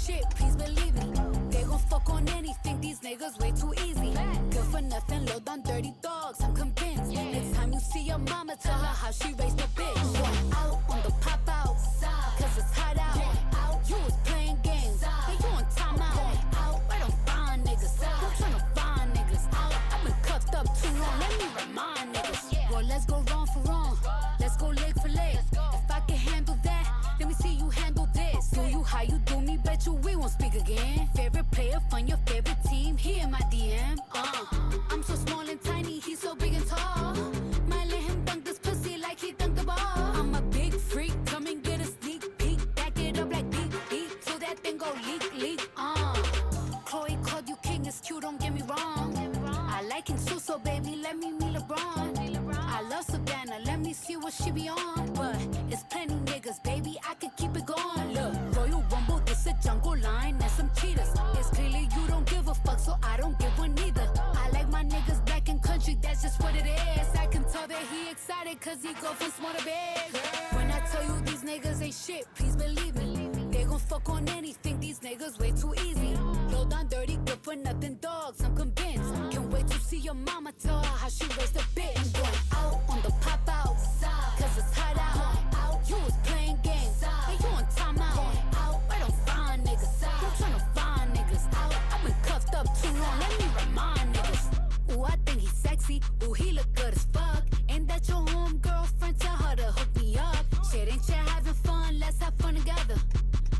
shit, please believe me. They gon' fuck on anything, these niggas way too easy. Good for nothing, low down dirty dogs, I'm convinced. Next time you see your mama, tell her how she raised a bitch. Going out on the pop out, cause it's hot out. You was playing games, yeah, you on timeout. Where them fine niggas? I'm tryna find niggas. I've been cuffed up too long, let me remind niggas. Well, let's go wrong for wrong, let's go leg for leg. If I can handle that, let me see you handle this. Do you how you do me, bet you we won't speak again. Favorite player from your favorite team, he in my DM. I'm so small and tiny, he's so big and tall. Might let him dunk this pussy like he dunked the ball. I'm a big freak, come and get a sneak peek. Back it up like beep, beep, till that thing go leak, leak. Chloe called you king, it's cute, don't get me wrong. I like him too, so baby, let me meet LeBron. I love Savannah, let me see what she be on. But it's plenty niggas, baby, I could keep it going. Look, Royal Rumble, this a jungle line and some cheetahs. It's clearly you don't give a fuck, so I don't give one either. I like my niggas black and country, that's just what it is. I can tell that he excited, cause he go from small to big. When I tell you these niggas ain't shit, please believe me. They gon' fuck on anything, these niggas way too easy. Low down dirty, good for nothing dogs, I'm convinced. Can't wait to see your mama, tell her how she raised a bitch. I'm going out on the pop out, cause it's hot out. You was playing games, yeah, you on timeout. Where them fine niggas? I'm tryna find niggas. I've been cuffed up too long, let me remind niggas. Ooh, I think he's sexy, ooh, he look good as fuck. Ain't that your home girlfriend? Tell her to hook me up. Shit ain't you having fun, let's have fun together.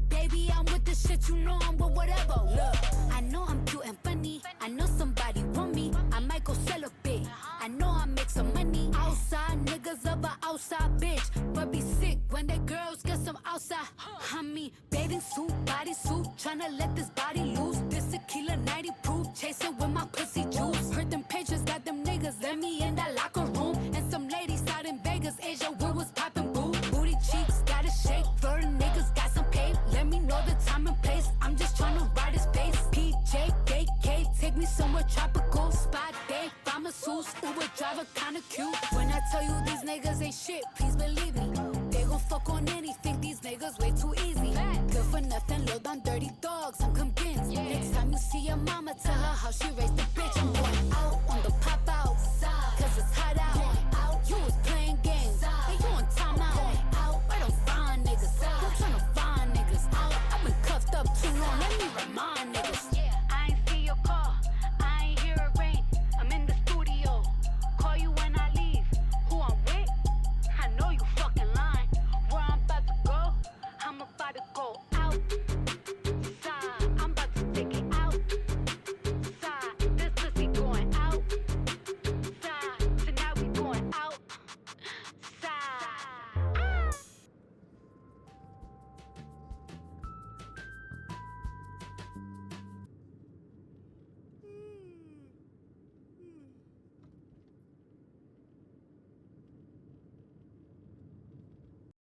Baby, I'm with the shit, you know I'm with whatever. Look, I know I'm cute and funny, I know somebody want me, I might go sell a bit. I know I make some money. Outside niggas of a outside bitch, but be sick when they girls get some outside. I mean, bathing suit, body suit, tryna let this body loose. This tequila 90 proof, chasing with my pussy juice. Heard them pages, got them niggas, let me in that locker room. And some ladies out in Vegas, Asia, where was poppin' boo. Booty cheeks, gotta shake, flirty niggas got some pay. Let me know the time and place, I'm just tryna ride his face. PJ, KK, take me somewhere tropical. Spot day, find masseuse, Uber driver kinda cute. When I tell you these niggas ain't shit, please believe me. They gon' fuck on anything, these niggas way too easy. Good for nothing, low down dirty dogs, I'm convinced. Next time you see your mama, tell her how she raised the bitch. I'm going out on the pop out, cause it's hot out. You was playing games, yeah, you on timeout. Where them fine niggas? I'm tryna find niggas. I've been cuffed up too long, let me remind niggas.